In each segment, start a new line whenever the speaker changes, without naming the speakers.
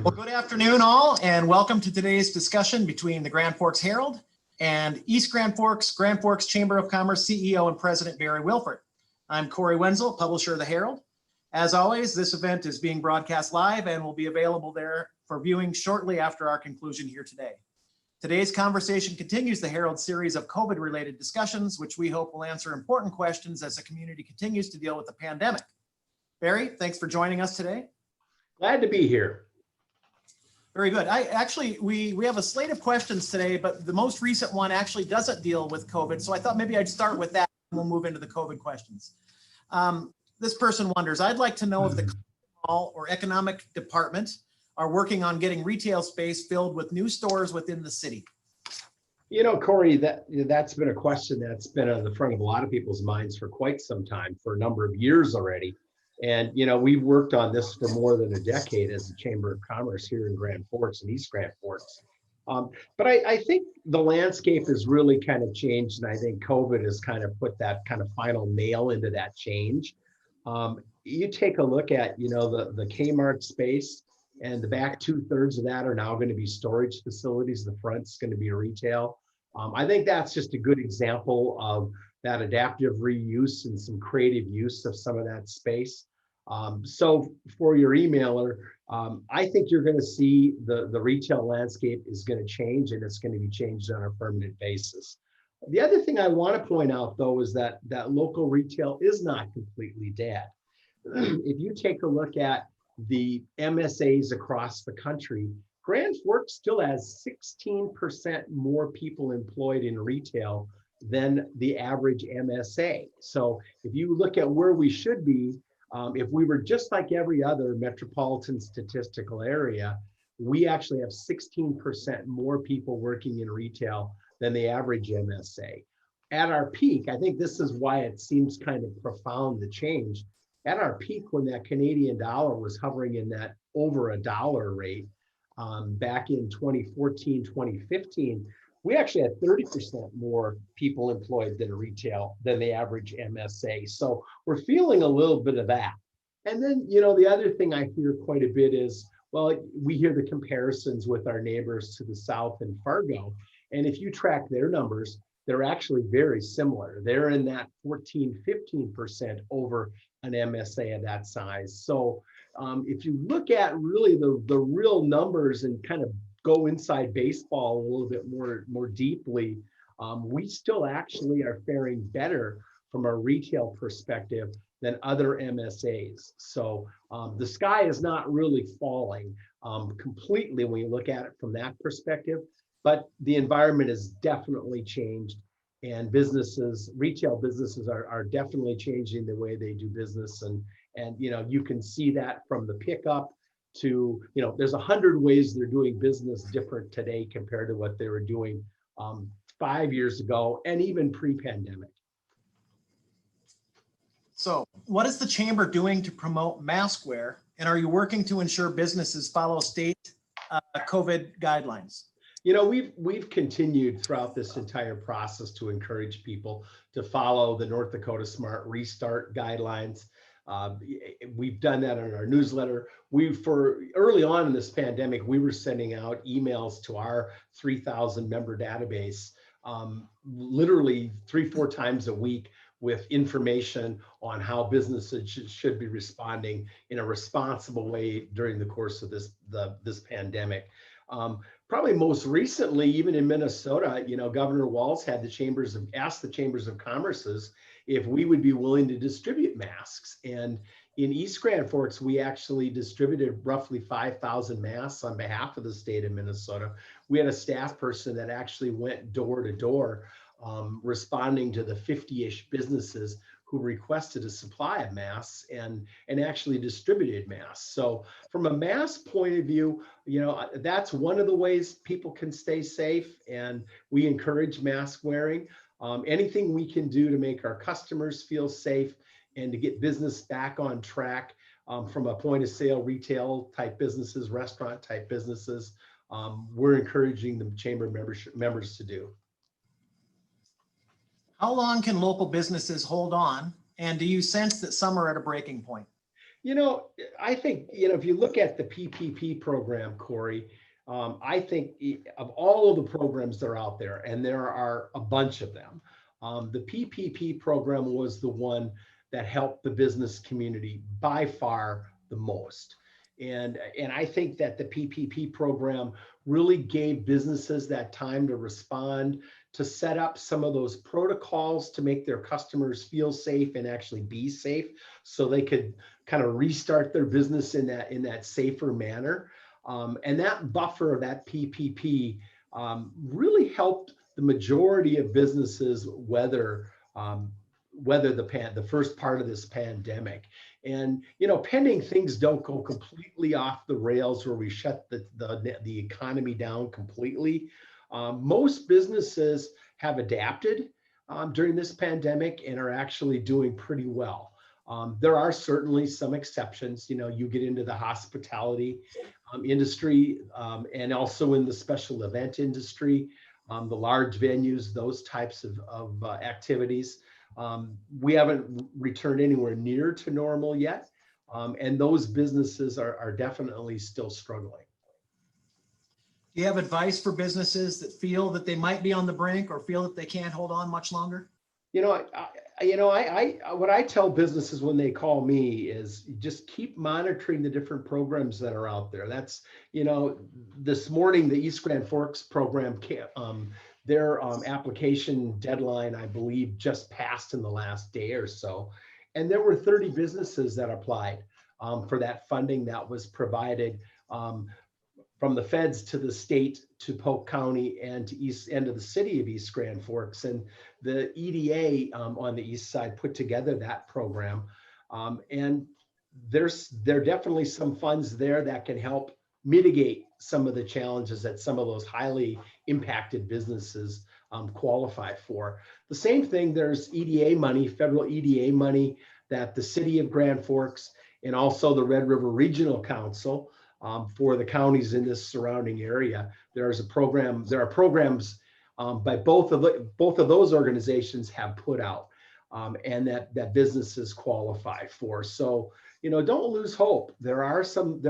Well, good afternoon all, and welcome to today's discussion between the Grand Forks Herald and East Grand Forks Chamber of Commerce CEO and President Barry Wilfahrt. I'm Corey Wenzel, publisher of the Herald. As always, this event is being broadcast live and will be available there for viewing shortly after our conclusion here today. Today's conversation continues the Herald series of COVID-related discussions, which we hope will answer important questions as the community continues to deal with the pandemic. Barry, thanks for joining us today.
Glad to be here.
Very good. We have a slate of questions today, but the most recent one actually doesn't deal with COVID. So I thought maybe I'd start with that and we'll move into the COVID questions. This person wonders, I'd like to know if the mall or economic department are working on getting retail space filled with new stores within the city.
You know, Corey, that's been a question that's been on the front of a lot of people's minds for quite some time, for a number of years already. And, you know, we've worked on this for more than a decade as the Chamber of Commerce here in Grand Forks and East Grand Forks. But I think the landscape has really kind of changed. And I think COVID has kind of put that kind of final nail into that change. You take a look at, you know, the Kmart space, and the back 2/3 of that are now going to be storage facilities. The front's going to be retail. I think that's just a good example of that adaptive reuse and some creative use of some of that space. So for your emailer, I think you're going to see the retail landscape is going to change, and it's going to be changed on a permanent basis. The other thing I want to point out, though, is that local retail is not completely dead. If you take a look at the MSAs across the country, Grand Forks still has 16% more people employed in retail than the average MSA. So if you look at where we should be, if we were just like every other metropolitan statistical area, we actually have 16% more people working in retail than the average MSA. At our peak, I think this is why it seems kind of profound, the change. At our peak, when that Canadian dollar was hovering in that over $1 rate, back in 2014, 2015, we actually had 30% more people employed than retail than the average MSA. So we're feeling a little bit of that. And then, you know, the other thing I hear quite a bit is, well, we hear the comparisons with our neighbors to the south in Fargo. And if you track their numbers, they're actually very similar. They're in that 14, 15% over an MSA of that size. So if you look at really the real numbers and kind of go inside baseball a little bit more deeply, we still actually are faring better from a retail perspective than other MSAs. So the sky is not really falling completely when you look at it from that perspective, but the environment has definitely changed, and retail businesses are definitely changing the way they do business. And you know, you can see that from the pickup to, you know, there's 100 ways they're doing business different today compared to what they were doing 5 years ago and even pre-pandemic.
So what is the Chamber doing to promote mask wear? And are you working to ensure businesses follow state COVID guidelines?
You know, we've continued throughout this entire process to encourage people to follow the North Dakota Smart Restart guidelines. We've done that in our newsletter. Early on in this pandemic, we were sending out emails to our 3,000 member database, literally 3-4 times a week, with information on how businesses should be responding in a responsible way during the course of this pandemic. Probably most recently, even in Minnesota, you know, Governor Walz had asked the chambers of commerces if we would be willing to distribute masks. And in East Grand Forks, we actually distributed roughly 5,000 masks on behalf of the state of Minnesota. We had a staff person that actually went door to door, responding to the 50-ish businesses who requested a supply of masks and actually distributed masks. So from a mask point of view, you know, that's one of the ways people can stay safe, and we encourage mask wearing. Anything we can do to make our customers feel safe and to get business back on track, from a point of sale retail type businesses, restaurant type businesses, we're encouraging the chamber members to do.
How long can local businesses hold on? And do you sense that some are at a breaking point?
You know, I think, if you look at the PPP program, Corey, I think of all of the programs that are out there, and there are a bunch of them, the PPP program was the one that helped the business community by far the most. And I think that the PPP program really gave businesses that time to respond, to set up some of those protocols to make their customers feel safe and actually be safe, so they could kind of restart their business in that safer manner. And that buffer, that PPP, really helped the majority of businesses weather the first part of this pandemic. And pending things don't go completely off the rails where we shut the economy down completely. Most businesses have adapted during this pandemic and are actually doing pretty well. There are certainly some exceptions. You get into the hospitality industry, and also in the special event industry, the large venues, those types of activities. We haven't returned anywhere near to normal yet, and those businesses are definitely still struggling.
Do you have advice for businesses that feel that they might be on the brink or feel that they can't hold on much longer?
What I tell businesses when they call me is just keep monitoring the different programs that are out there. That's, this morning, the East Grand Forks program, their application deadline, I believe, just passed in the last day or so. And there were 30 businesses that applied for that funding that was provided from the feds to the state to Polk County and to east end of the city of East Grand Forks. And the EDA on the east side put together that program. And there are definitely some funds there that can help mitigate some of the challenges that some of those highly impacted businesses qualify for. The same thing, there's EDA money, federal EDA money, that the city of Grand Forks and also the Red River Regional Council, for the counties in this surrounding area. There are programs by both of those organizations have put out, and that businesses qualify for. So, don't lose hope. There are some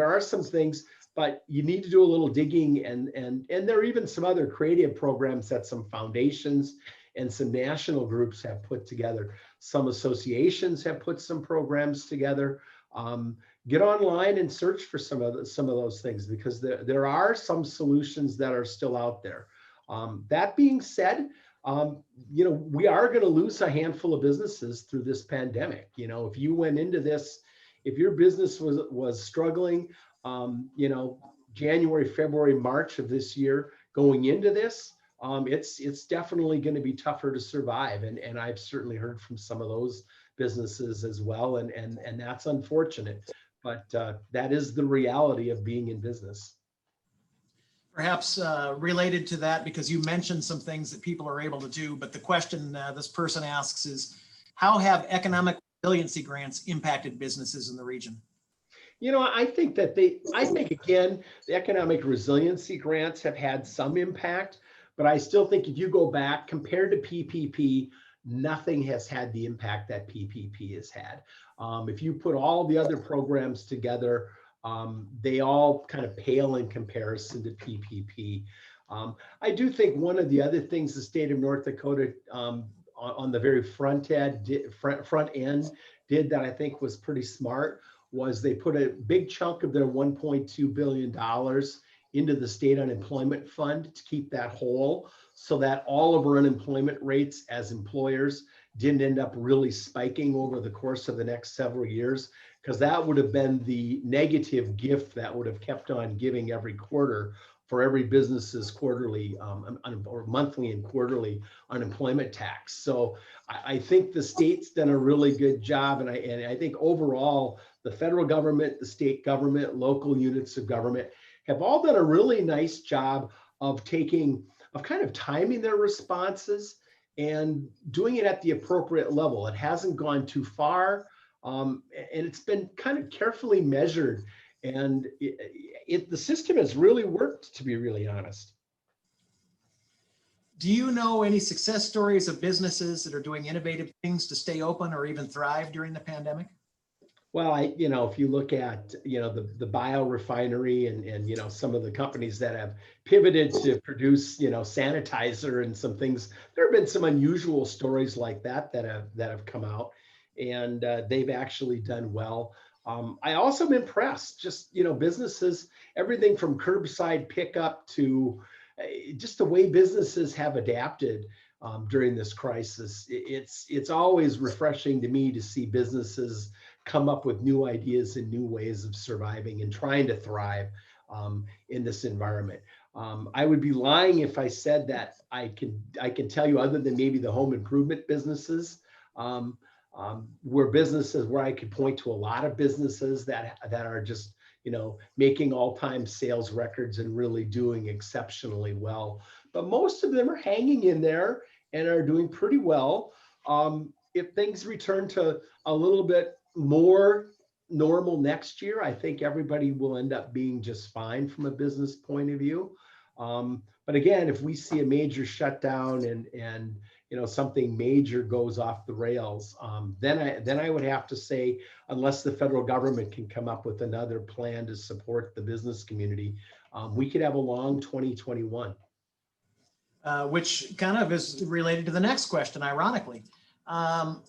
things, but you need to do a little digging, and there are even some other creative programs that some foundations and some national groups have put together. Some associations have put some programs together. Get online and search for some of those things, because there are some solutions that are still out there. That being said, we are going to lose a handful of businesses through this pandemic. If you went into this, if your business was struggling, January, February, March of this year going into this, it's definitely going to be tougher to survive. And I've certainly heard from some of those businesses as well, and that's unfortunate. But that is the reality of being in business.
Perhaps related to that, because you mentioned some things that people are able to do, but the question this person asks is, how have economic resiliency grants impacted businesses in the region?
I think again, the economic resiliency grants have had some impact, but I still think if you go back compared to PPP, nothing has had the impact that PPP has had. If you put all the other programs together, they all kind of pale in comparison to PPP. I do think one of the other things the state of North Dakota on the very front end did that I think was pretty smart was they put a big chunk of their $1.2 billion into the state unemployment fund to keep that whole, so that all of our unemployment rates as employers didn't end up really spiking over the course of the next several years, because that would have been the negative gift that would have kept on giving every quarter for every business's quarterly or monthly and quarterly unemployment tax. So I think the state's done a really good job, and I think overall the federal government, the state government, local units of government have all done a really nice job of kind of timing their responses and doing it at the appropriate level. It hasn't gone too far, and it's been kind of carefully measured, and the system has really worked, to be really honest.
Do you know any success stories of businesses that are doing innovative things to stay open or even thrive during the pandemic?
Well, if you look at, the biorefinery and some of the companies that have pivoted to produce, sanitizer and some things, there have been some unusual stories like that have come out, and they've actually done well. I also am impressed, just, businesses, everything from curbside pickup to just the way businesses have adapted during this crisis. It's always refreshing to me to see businesses come up with new ideas and new ways of surviving and trying to thrive in this environment. I would be lying if I said that I can tell you, other than maybe the home improvement businesses, where I could point to a lot of businesses that are just making all-time sales records and really doing exceptionally well. But most of them are hanging in there and are doing pretty well. If things return to a little bit more normal next year, I think everybody will end up being just fine from a business point of view. But again, if we see a major shutdown and something major goes off the rails, then I would have to say, unless the federal government can come up with another plan to support the business community, we could have a long 2021.
Which kind of is related to the next question, ironically.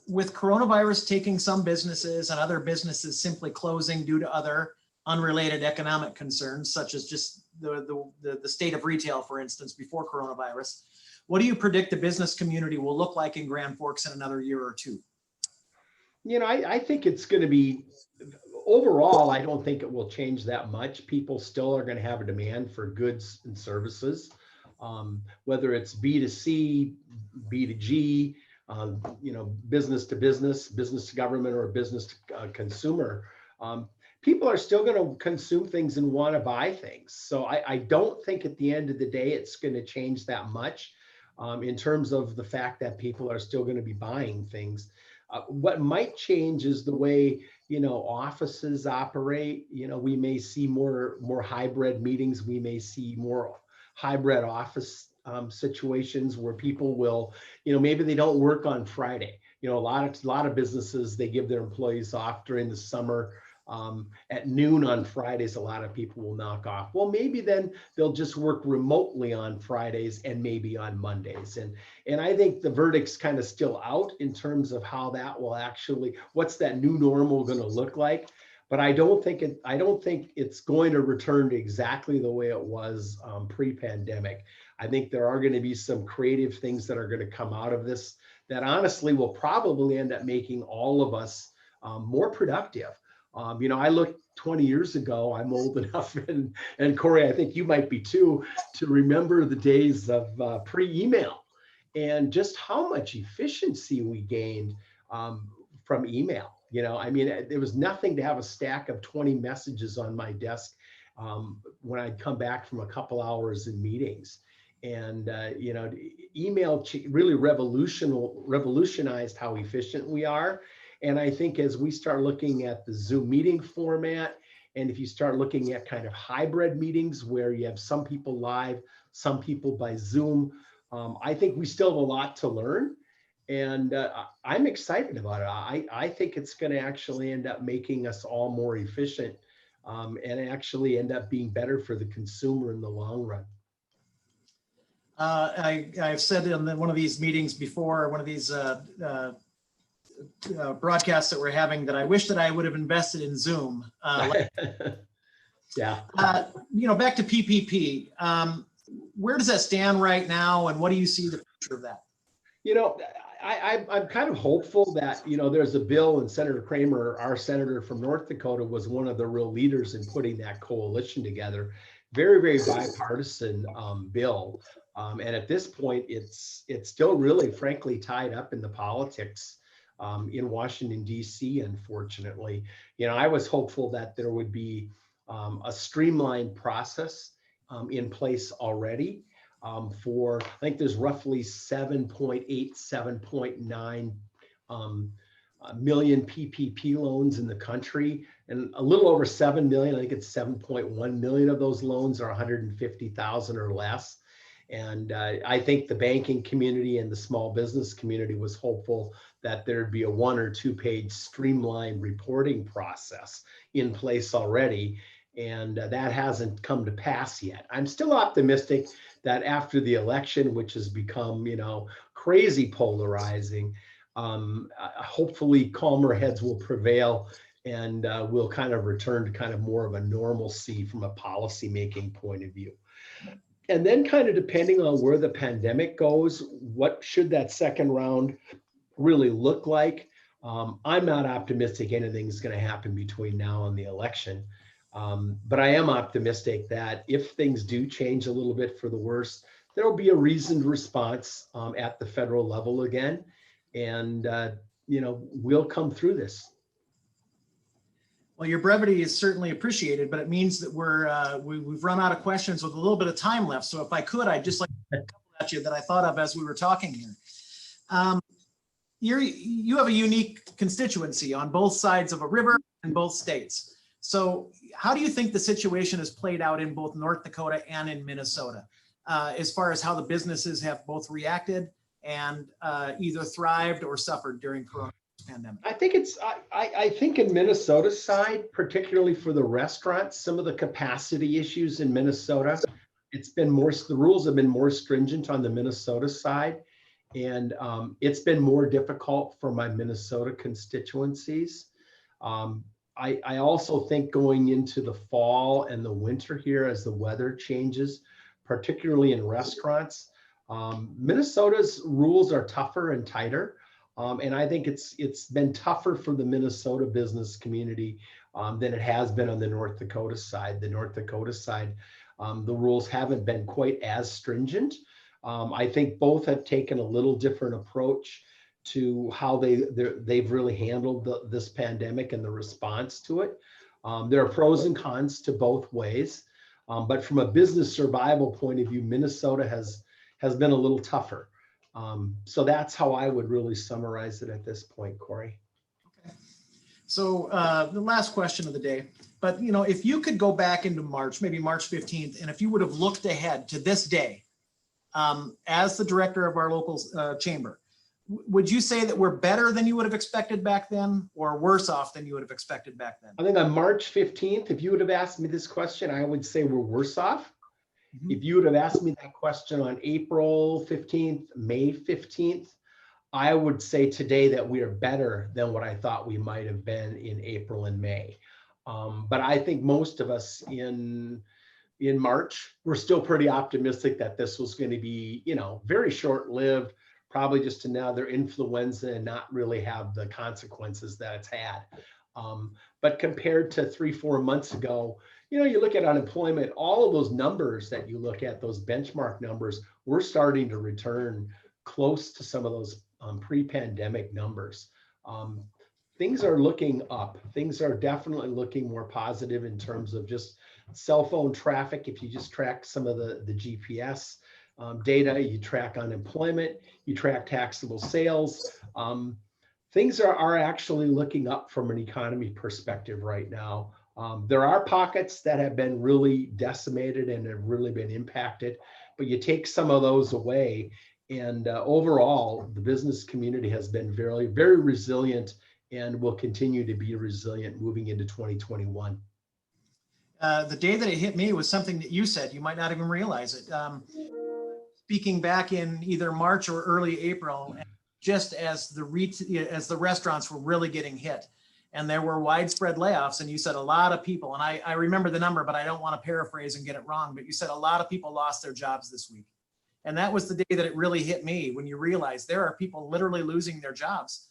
With coronavirus taking some businesses and other businesses simply closing due to other unrelated economic concerns, such as just the state of retail, for instance, before coronavirus, what do you predict the business community will look like in Grand Forks in another year or two?
I think it's going to be, overall, I don't think it will change that much. People still are going to have a demand for goods and services, whether it's B2C, B2G, business to business, business to government, or business to consumer. People are still going to consume things and want to buy things. So I don't think at the end of the day it's going to change that much in terms of the fact that people are still going to be buying things. What might change is the way offices operate. We may see more hybrid meetings. We may see more hybrid office situations where people will, maybe they don't work on Friday. A lot of businesses, they give their employees off during the summer. At noon on Fridays, a lot of people will knock off. Well, maybe then they'll just work remotely on Fridays and maybe on Mondays. And I think the verdict's kind of still out in terms of how that will actually, what's that new normal going to look like? But I don't think it's going to return to exactly the way it was pre-pandemic. I think there are going to be some creative things that are going to come out of this that honestly will probably end up making all of us more productive. I looked 20 years ago, I'm old enough, and Corey, I think you might be too, to remember the days of pre-email and just how much efficiency we gained from email. There was nothing to have a stack of 20 messages on my desk when I'd come back from a couple hours in meetings. And, email really revolutionized how efficient we are. And I think as we start looking at the Zoom meeting format, and if you start looking at kind of hybrid meetings where you have some people live, some people by Zoom, I think we still have a lot to learn. And I'm excited about it. I think it's going to actually end up making us all more efficient and actually end up being better for the consumer in the long run.
I've said in one of these meetings before, one of these broadcasts that we're having, that I wish that I would have invested in Zoom.
Yeah.
Back to PPP. Where does that stand right now, and what do you see the future of that?
I'm kind of hopeful that, there's a bill, and Senator Kramer, our senator from North Dakota, was one of the real leaders in putting that coalition together. Very, very bipartisan bill. And at this point, it's still really, frankly, tied up in the politics in Washington, D.C., unfortunately. I was hopeful that there would be a streamlined process in place already. I think there's roughly 7.8, 7.9 million PPP loans in the country, and a little over 7 million, I think it's 7.1 million of those loans are 150,000 or less. And I think the banking community and the small business community was hopeful that there'd be a 1 or 2 page streamlined reporting process in place already. And that hasn't come to pass yet. I'm still optimistic that after the election, which has become, crazy polarizing, hopefully calmer heads will prevail, and we'll kind of return to kind of more of a normalcy from a policy making point of view. And then kind of depending on where the pandemic goes, what should that second round really look like? I'm not optimistic anything's going to happen between now and the election. But I am optimistic that if things do change a little bit for the worse, there will be a reasoned response at the federal level again. And, we'll come through this.
Well, your brevity is certainly appreciated, but it means that we've run out of questions with a little bit of time left. So if I could, I'd just like to couple at you that I thought of as we were talking here. You have a unique constituency on both sides of a river in both states. So how do you think the situation has played out in both North Dakota and in Minnesota, as far as how the businesses have both reacted and either thrived or suffered during coronavirus pandemic?
I think I think in Minnesota's side, particularly for the restaurants, some of the capacity issues in Minnesota, the rules have been more stringent on the Minnesota side. And it's been more difficult for my Minnesota constituencies. I also think going into the fall and the winter here as the weather changes, particularly in restaurants, Minnesota's rules are tougher and tighter. And I think it's been tougher for the Minnesota business community than it has been on the North Dakota side. The North Dakota side, the rules haven't been quite as stringent. I think both have taken a little different approach to how they've really handled this pandemic and the response to it. There are pros and cons to both ways, but from a business survival point of view, Minnesota has been a little tougher. So that's how I would really summarize it at this point, Corey.
Okay. So the last question of the day, but if you could go back into March, maybe March 15th, and if you would have looked ahead to this day, as the director of our local chamber, would you say that we're better than you would have expected back then, or worse off than you would have expected back then?
I think on March 15th, if you would have asked me this question, I would say we're worse off. Mm-hmm. If you would have asked me that question on April 15th, May 15th, I would say today that we are better than what I thought we might have been in April and May. But I think most of us in March, we're still pretty optimistic that this was going to be, very short-lived, probably just another influenza and not really have the consequences that it's had. But compared to 3-4 months ago, you look at unemployment, all of those numbers that you look at, those benchmark numbers, we're starting to return close to some of those pre-pandemic numbers. Things are looking up. Things are definitely looking more positive in terms of just cell phone traffic. If you just track some of the GPS data, you track unemployment, you track taxable sales. Things are actually looking up from an economy perspective right now. There are pockets that have been really decimated and have really been impacted, but you take some of those away, and overall, the business community has been very, very resilient and will continue to be resilient moving into 2021.
The day that it hit me was something that you said. You might not even realize it. Speaking back in either March or early April, just as the restaurants were really getting hit, and there were widespread layoffs, and you said a lot of people, and I remember the number, but I don't want to paraphrase and get it wrong, but you said a lot of people lost their jobs this week. And that was the day that it really hit me, when you realize there are people literally losing their jobs.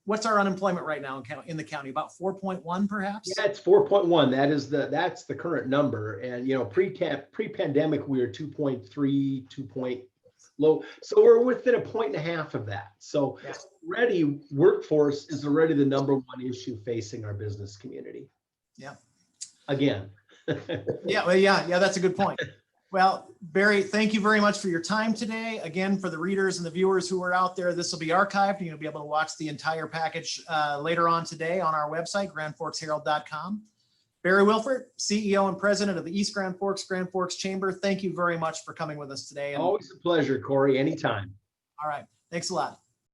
What's our unemployment right now in the county? About 4.1 perhaps?
Yeah, it's 4.1. That's the current number. And pre-pandemic we were 2.3, 2 point low. So we're within 1.5 points of that. So already workforce is already the number one issue facing our business community.
Yeah.
Again.
Yeah, that's a good point. Well, Barry, thank you very much for your time today. Again, for the readers and the viewers who are out there, this will be archived, and you'll be able to watch the entire package later on today on our website, grandforksherald.com. Barry Wilfahrt, CEO and President of the East Grand Forks Chamber. Thank you very much for coming with us today. And,
Always a pleasure, Corey, anytime.
all right. Thanks a lot.